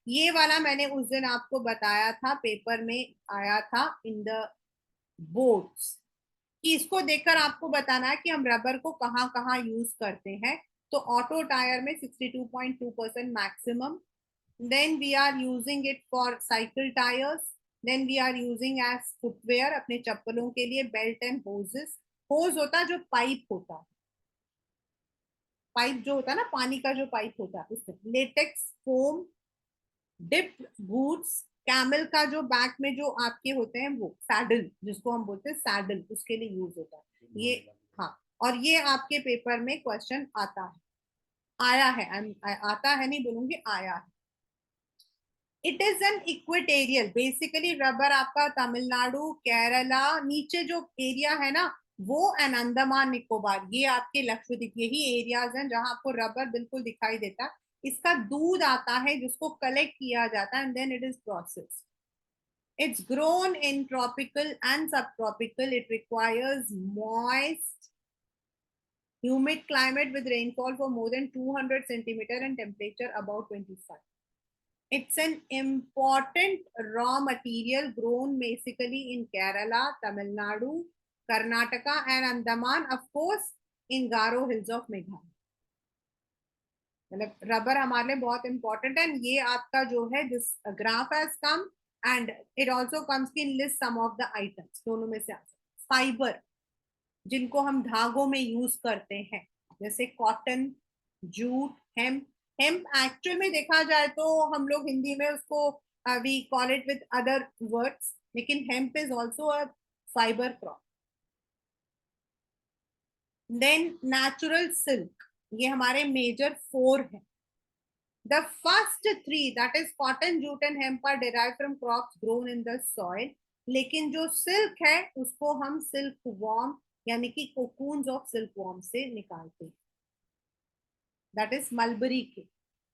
ये वाला मैंने उस दिन आपको बताया था, पेपर में आया था इन द बोर्ड्स, कि इसको देखकर आपको बताना है कि हम रबर को कहाँ कहाँ यूज करते हैं. तो ऑटो टायर में 62.2% maximum. Then we are using it for cycle tyres. Then we are using as footwear, अपने चप्पलों के लिए. Belt and hoses. होज होता है जो पाइप होता है, पाइप जो होता है ना, पानी का जो पाइप होता है उसमें. Latex foam, dip boots, camel का जो बैक में जो आपके होते हैं वो सैडल, जिसको हम बोलते हैं सैडल, उसके लिए यूज होता है ये. हाँ, और ये आपके पेपर में क्वेश्चन आता है, आया है. आता है नहीं बोलूंगी, आया है. It is N equatorial. Basically rubber आपका तमिलनाडु, केरला, नीचे जो एरिया है ना वो, एंड अंडमान निकोबार, ये आपके लक्षद्वीप, यही एरियाज हैं जहां आपको रबर बिल्कुल दिखाई देता है. इसका दूध आता है जिसको कलेक्ट किया जाता है and then it is processed. It's grown in tropical and subtropical. It requires moist, humid climate with rainfall for more than 200 centimeter and temperature about 25. It's an important raw material grown basically in Kerala, Tamil Nadu, Karnataka and Andaman, of course, in Garo Hills of Meghalaya. मतलब rubber हमारे लिए बहुत important है. ये आपका जो है this graph has come and it also comes in list some of the items. दोनों में से आ सकता. फाइबर, जिनको हम धागों में यूज करते हैं, जैसे cotton, jute, hemp. Hemp actual में देखा जाए तो हम लोग हिंदी में उसको we call it with other words, लेकिन hemp is also a fibre crop. Then natural silk, ये हमारे मेजर 4 है. The first three, that is cotton, jute and hemp, are derived from crops grown in the soil. लेकिन जो silk है उसको हम silk worm यानी कि कोकून्स ऑफ सिल्क वॉर्म से निकालते हैं, दैट इज मलबरी के.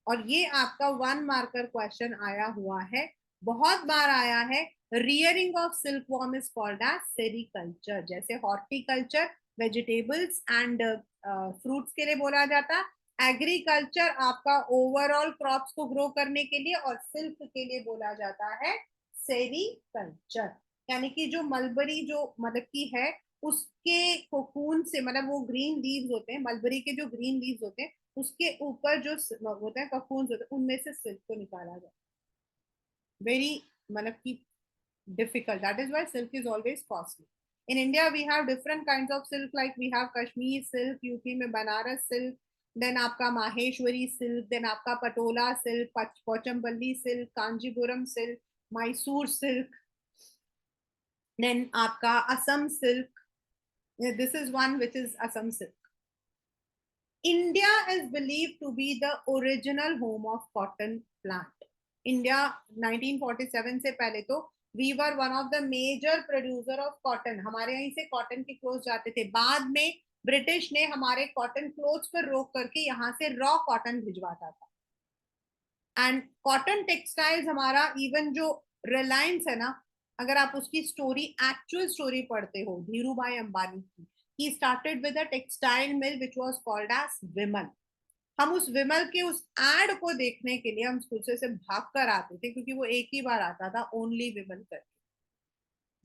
और ये आपका 1 मार्कर क्वेश्चन आया हुआ है, बहुत बार आया है. Rearing of silk worm is called as sericulture. जैसे हॉर्टिकल्चर वेजिटेबल्स एंड फ्रूट्स के लिए बोला जाता है. एग्रीकल्चर आपका ओवरऑल क्रॉप्स को ग्रो करने के लिए, और सिल्क के लिए बोला जाता है सेरिकल्चर. यानी कि जो मलबरी जो मतलब की है उसके कोकून से, मतलब वो ग्रीन लीव्स होते हैं, मलबरी के जो ग्रीन लीव्स होते हैं उसके ऊपर जो होते हैं ककून्स होते हैं, उनमें से सिल्क को निकाला जाता है. वेरी मतलब की difficult. That is why silk is always costly. In India, we have different kinds of silk, like we have Kashmir silk, UP में Banaras silk, देन आपका माहेश्वरी सिल्क, देन आपका Patola silk, Pochampally silk, Kanjeepuram silk, Mysore silk, then आपका Assam silk. This is one which is Assam silk. India is believed to be the original home of cotton plant. India 1947 से पहले तो we were one of the major producer of cotton. हमारे यहीं से cotton के cloth जाते थे. बाद में ब्रिटिश ने हमारे कॉटन क्लोथ्स पर रोक करके यहाँ से रॉ कॉटन भिजवाता था. एंड कॉटन टेक्सटाइल्स हमारा इवन जो रिलायंस है ना, अगर आप उसकी स्टोरी, एक्चुअल स्टोरी पढ़ते हो धीरू भाई अंबानी की, he started with a textile mill which was called as विमल. हम उस विमल के उस एड को देखने के लिए हम स्कूल से भाग कर आते थे, क्योंकि वो एक ही बार आता था, ओनली विमल करके,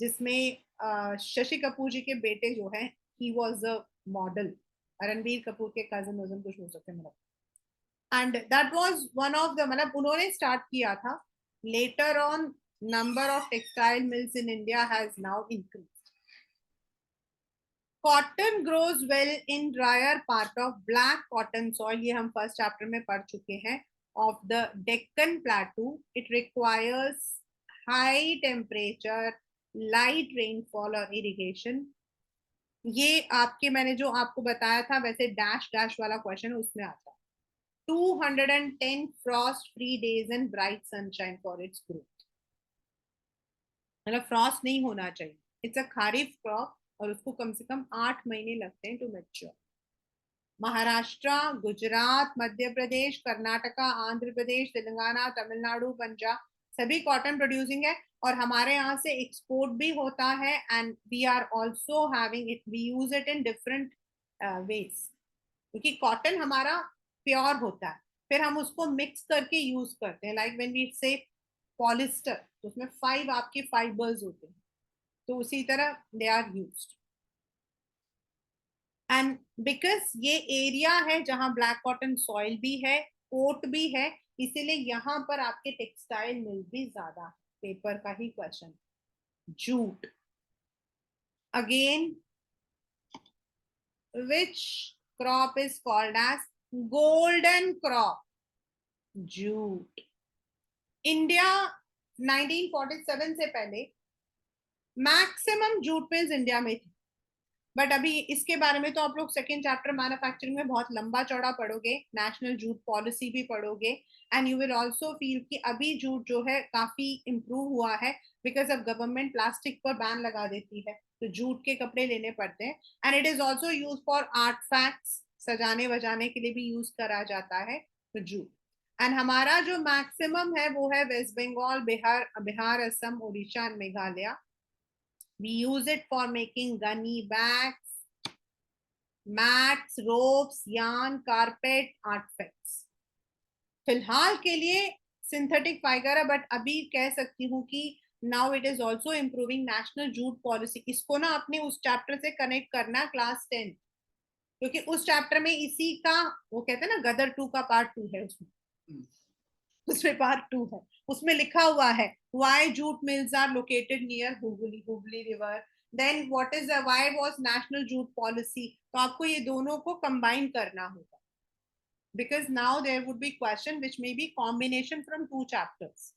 जिसमें शशि कपूर जी के बेटे जो है, he was a model. Ranbir Kapoor के कजन वजन कुछ हो सकते मतलब. And that was one of the, मतलब उन्होंने स्टार्ट किया था. Later on number of textile mills in India has now increase. Cotton grows well in dryer part of black cotton soil, ये हम फर्स्ट चैप्टर में पढ़ चुके हैं, of the Deccan प्लेटू. It requires high temperature, light rainfall और irrigation. ये आपके, मैंने जो आपको बताया था वैसे डैश डैश वाला क्वेश्चन उसमें आता है. 210 frost free days and bright sunshine for its growth. मतलब फ्रॉस्ट नहीं होना चाहिए. इट्स अ खारिफ क्रॉप और उसको कम से कम 8 महीने लगते हैं टू मैच्योर. महाराष्ट्र, गुजरात, मध्य प्रदेश, कर्नाटका, आंध्र प्रदेश, तेलंगाना, तमिलनाडु, पंजाब सभी कॉटन प्रोड्यूसिंग है. और हमारे यहाँ से एक्सपोर्ट भी होता है. And we are also having it, we use it in different ways, क्योंकि कॉटन हमारा प्योर होता है, फिर हम उसको मिक्स करके यूज करते हैं. लाइक व्हेन वी से पॉलिस्टर, तो उसमें 5 आपके फाइबर्स होते हैं, तो उसी तरह they are used. And because ये एरिया है जहां ब्लैक कॉटन सॉइल भी है, पोर्ट भी है, इसीलिए यहाँ पर आपके टेक्सटाइल मिल भी ज्यादा है. पेपर का ही question. Jute, again which crop is called as golden crop? Jute. India 1947 से पहले मैक्सिमम जूट मिल्स इंडिया में थी. बट अभी इसके बारे में तो आप लोग सेकेंड चैप्टर मैन्युफैक्चरिंग में बहुत लंबा चौड़ा पढ़ोगे, नेशनल जूट पॉलिसी भी पढ़ोगे. And you will also feel कि अभी जूट जो है काफी इंप्रूव हुआ है, बिकॉज अब गवर्नमेंट प्लास्टिक पर बैन लगा देती है, तो जूट के कपड़े लेने पड़ते हैं. And it is also use for art facts, सजाने वजाने के लिए भी यूज करा जाता है तो जूट. एंड हमारा जो मैक्सिमम है वो है West Bengal, Bihar, Assam, Odisha and Meghalaya. We use it for making gunny bags, mats, ropes, yarn, carpet, artifacts. फिलहाल के लिए सिंथेटिक फाइबर है, बट अभी कह सकती हूँ कि now it is also improving national jute policy. इसको ना अपने उस चैप्टर से कनेक्ट करना क्लास 10, क्योंकि उस चैप्टर में इसी का, वो कहते हैं ना गदर 2 का पार्ट 2 है उसमें. उसमें पार्ट 2 है, उसमें लिखा हुआ है why jute mills are located near Hooghly river. Then what is why was national jute policy. तो आपको ये दोनों को कंबाइन करना होगा, because now there would be question which may be combination from 2 chapters.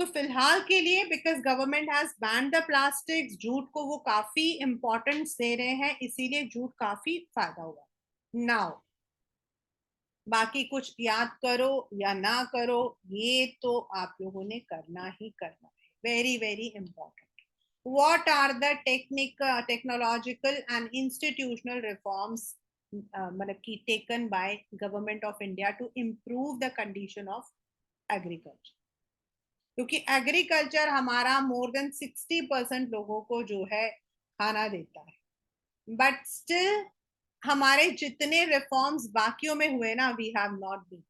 तो फिलहाल के लिए because government has banned the plastics, jute को वो काफी इंपॉर्टेंस दे रहे हैं, इसीलिए जूट काफी फायदा हुआ. नाउ बाकी कुछ याद करो या ना करो, ये तो आप लोगों ने करना ही करना है. Very very important. what are the technological and institutional reforms मतलब कि taken by government of India to improve the condition of agriculture. क्योंकि एग्रीकल्चर हमारा मोर देन 60% लोगों को जो है खाना देता है, बट स्टिल हमारे जितने रिफॉर्म्स बाकियों में हुए ना, we have not been.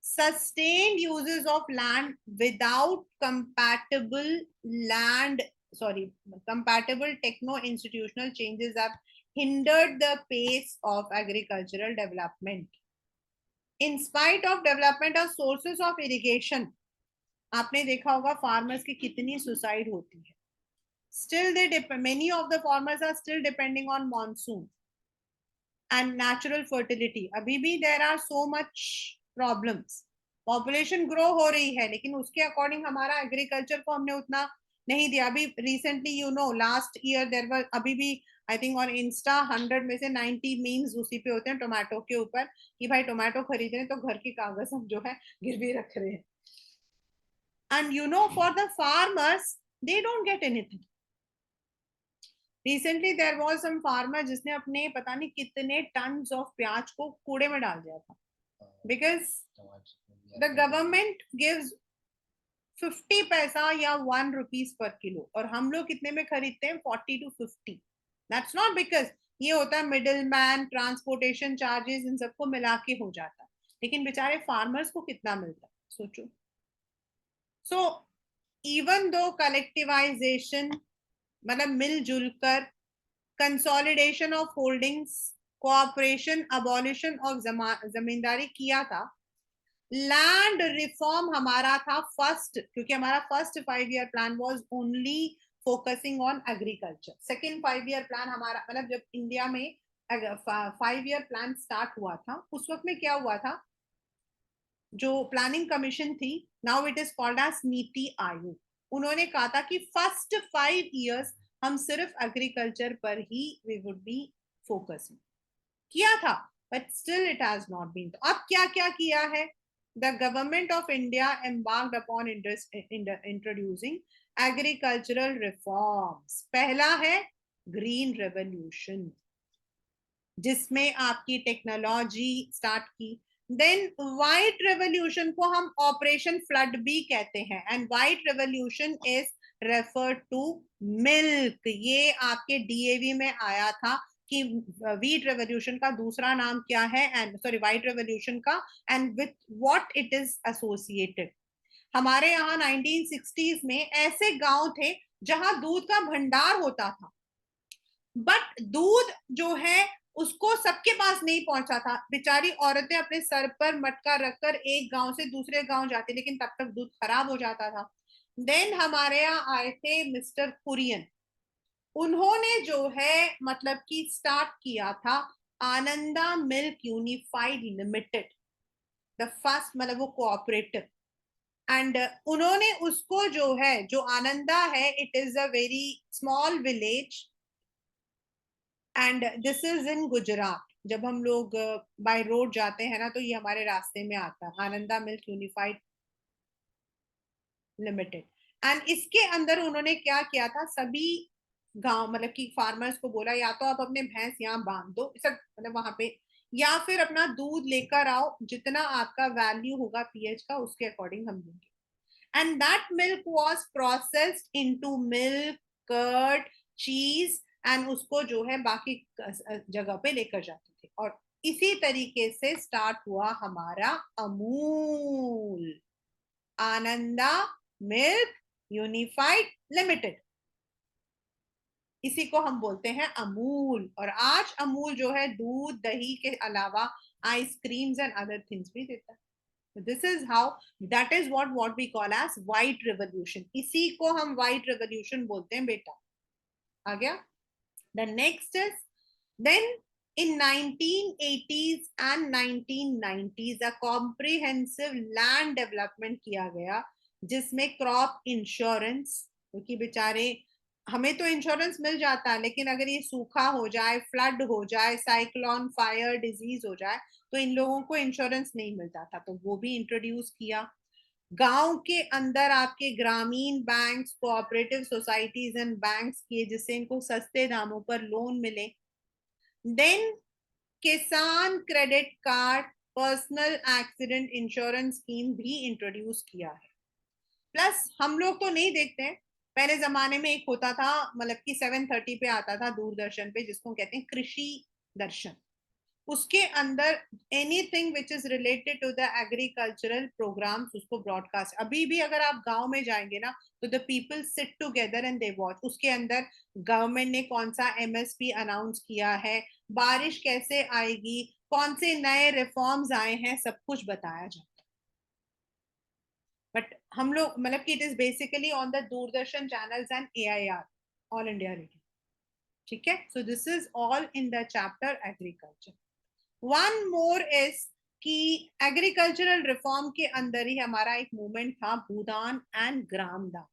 Sustained uses of land without compatible techno-institutional changes have hindered the pace of agricultural development. In spite of development of sources of irrigation, आपने देखा होगा फार्मर्स की कितनी सुसाइड होती है. Still many of the farmers are still depending on monsoon. And natural fertility, अभी भी there are so much problems. Population grow हो रही है लेकिन उसके अकॉर्डिंग हमारा एग्रीकल्चर को हमने उतना नहीं दिया। अभी recently you know last year there were, अभी भी आई थिंक ऑन इंस्टा 100 में से 90 मीम्स उसी पे होते हैं टोमेटो के ऊपर, कि भाई टोमेटो खरीद रहे हैं तो घर के कागज हम जो है गिरवी रख रहे हैं। And you know for the farmers they don't get anything. Recently there was some farmer जिसने अपने पता नहीं कितने टन्स ऑफ प्याज को कूड़े में डाल दिया था, बिकॉज द गवर्नमेंट गिव्स 50 पैसा या 1 रुपीज पर किलो, और हम लोग कितने में खरीदते हैं 40 to 50। दैट्स नॉट बिकॉज ये होता है मिडिल मैन, ट्रांसपोर्टेशन चार्जेस, इन सबको मिला के हो जाता है, लेकिन बेचारे फार्मर्स को कितना मिलता है सोचो। सो इवन दो कलेक्टिवाइजेशन, मतलब मिलजुल कर, consolidation of holdings, cooperation, abolition of zamindari किया था, लैंड रिफॉर्म हमारा था फर्स्ट, क्योंकि हमारा first 5 year plan was only focusing on agriculture. Second 5 year plan हमारा, मतलब जब इंडिया में 5 ईयर प्लान स्टार्ट हुआ था उस वक्त में क्या हुआ था, जो प्लानिंग कमीशन थी, now it is called as NITI Aayog, उन्होंने कहा था कि फर्स्ट 5 ईयर्स हम सिर्फ एग्रीकल्चर पर ही वी वुड बी फोकसिंग, किया था, but still it has not been. तो अब क्या क्या किया है, the government of India embarked upon introducing agricultural reforms. पहला है ग्रीन रेवोल्यूशन, जिसमें आपकी टेक्नोलॉजी स्टार्ट की। देन व्हाइट रेवोल्यूशन को हम ऑपरेशन फ्लड भी कहते हैं, and white revolution is refer to milk. ये आपके डीएवी में आया था कि व्हीट रेवोल्यूशन का दूसरा नाम क्या है, एंड सॉरी व्हाइट रेवोल्यूशन का, and with what it is associated. हमारे यहाँ 1960s में ऐसे गांव थे जहां दूध का भंडार होता था, बट दूध जो है उसको सबके पास नहीं पहुंचा था, बेचारी औरतें अपने सर पर मटका रखकर एक गांव से दूसरे गांव जाती, लेकिन तब तक दूध खराब हो जाता था। देन हमारे यहाँ आए थे मिस्टर कुरियन, उन्होंने जो है मतलब कि स्टार्ट किया था Ananda milk unified limited, the first, मतलब वो कोऑपरेटिव। एंड उन्होंने उसको जो है, जो आनंदा है, it is a very small village and this is in Gujarat. जब हम लोग बाय रोड जाते हैं ना तो ये हमारे रास्ते में आता है, Ananda milk unified limited. And इसके अंदर उन्होंने क्या किया था, सभी गांव मतलब कि फार्मर्स को बोला या तो आप अपने भैंस यहाँ बांध दो, सब मतलब वहां पे, या फिर अपना दूध लेकर आओ, जितना आपका वैल्यू होगा पीएच का उसके अकॉर्डिंग हम देंगे। and that milk was processed into milk, curd, cheese, and उसको जो है बाकी जगह पे लेकर जाते थे। और इसी तरीके से स्टार्ट हुआ हमारा Amul, Ananda milk unified limited, इसी को हम बोलते हैं अमूल। और आज अमूल जो है दूध दही के अलावा आइसक्रीम्स एंड अदर थिंग्स भी देता है। This is how, that is what we call as white revolution, इसी को हम व्हाइट रेवोल्यूशन बोलते हैं बेटा। आ गया। The next is then in 1980s and 1990s a comprehensive land development किया गया, जिसमें क्रॉप इंश्योरेंस, क्योंकि बेचारे हमें तो इंश्योरेंस मिल जाता है लेकिन अगर ये सूखा हो जाए, फ्लड हो जाए, साइक्लोन, फायर, डिजीज हो जाए तो इन लोगों को इंश्योरेंस नहीं मिलता था, तो वो भी इंट्रोड्यूस किया। गांव के अंदर आपके ग्रामीण banks, cooperative societies and banks किए, जिससे इनको सस्ते दामों पर लोन मिले। देन किसान credit card, personal accident insurance scheme भी इंट्रोड्यूस किया है। प्लस हम लोग तो नहीं देखते हैं, पहले जमाने में एक होता था, मतलब कि 7:30 पे आता था दूरदर्शन पे, जिसको कहते हैं कृषि दर्शन, उसके अंदर anything which is related to the agricultural programs उसको ब्रॉडकास्ट। अभी भी अगर आप गांव में जाएंगे ना तो the people sit together and they watch, उसके अंदर गवर्नमेंट ने कौन सा एमएसपी अनाउंस किया है, बारिश कैसे आएगी, कौन से नए रिफॉर्म्स आए हैं, सब कुछ बताया जाता है। बट हम लोग मतलब कि it is basically on the Doordarshan channels and AIR, all India radio. ठीक है. So this is all in the chapter agriculture. One more is कि एग्रीकल्चरल रिफॉर्म के अंदर ही हमारा एक मूवमेंट था, भूदान एंड ग्रामदान.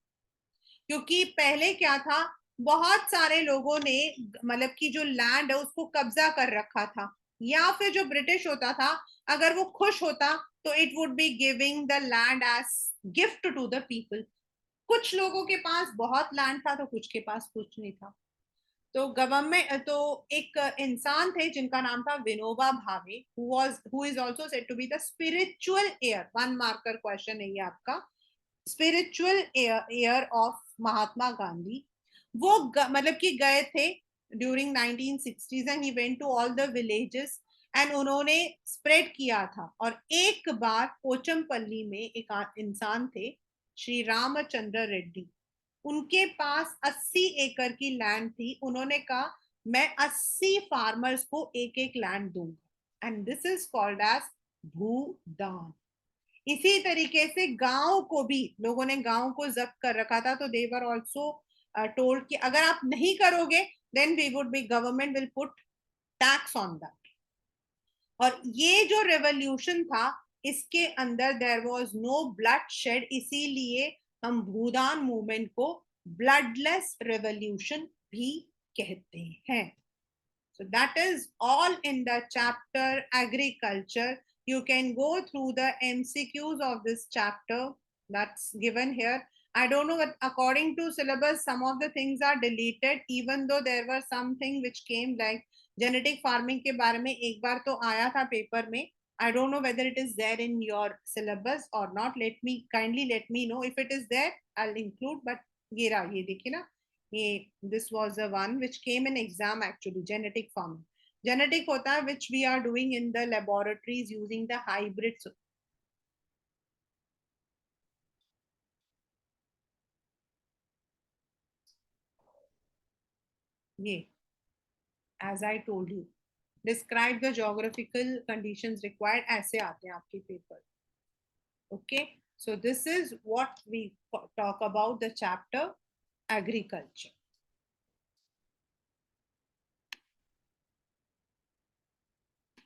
क्योंकि पहले क्या था, बहुत सारे लोगों ने मतलब कि जो लैंड है उसको कब्जा कर रखा था, या फिर जो ब्रिटिश होता था अगर वो खुश होता तो it would be giving the land as gift to the people. कुछ लोगों के पास बहुत लैंड था तो कुछ के पास कुछ नहीं था. तो गवर्नमेंट तो एक इंसान थे जिनका नाम था Vinoba Bhave, who is also said to be the spiritual heir. One marker question है ये आपका. Spiritual heir of Mahatma Gandhi. वो मतलब कि गए थे during 1960s and he went to all the villages and उन्होंने स्प्रेड किया था. और एक बार पोचमपल्ली में एक इंसान थे, श्री रामचंद्र रेड्डी. उनके पास 80 एकड़ की लैंड थी. उन्होंने कहा मैं 80 फार्मर्स को एक एक लैंड दूंगा, and this is called as Bhoodan. इसी तरीके से गांव को भी लोगों ने गांव को जब्त कर रखा था, तो दे वर आल्सो टोल्ड कि अगर आप नहीं करोगे then we would be government will put tax on that. और ये जो रेवोल्यूशन था इसके अंदर there was no bloodshed, इसीलिए हम भूदान मूवमेंट को ब्लडलेस रेवोल्यूशन भी कहते हैं. So that is all in the chapter agriculture. You can go through the MCQs of this chapter that's given here. I don't know, but according to syllabus, some of the things are deleted, even though there were something which came like genetic farming के बारे में एक बार तो आया था paper में. I don't know whether it is there in your syllabus or not. Kindly let me know. If it is there, I'll include. But ये रहा, ये देखिए ना, ये this was the one which came in exam actually. Genetic farming. Genetic होता है which we are doing in the laboratories using the hybrids. ये as I told you, describe the geographical conditions required. ऐसे आते हैं आपके paper. Okay, so this is what we talk about the chapter agriculture.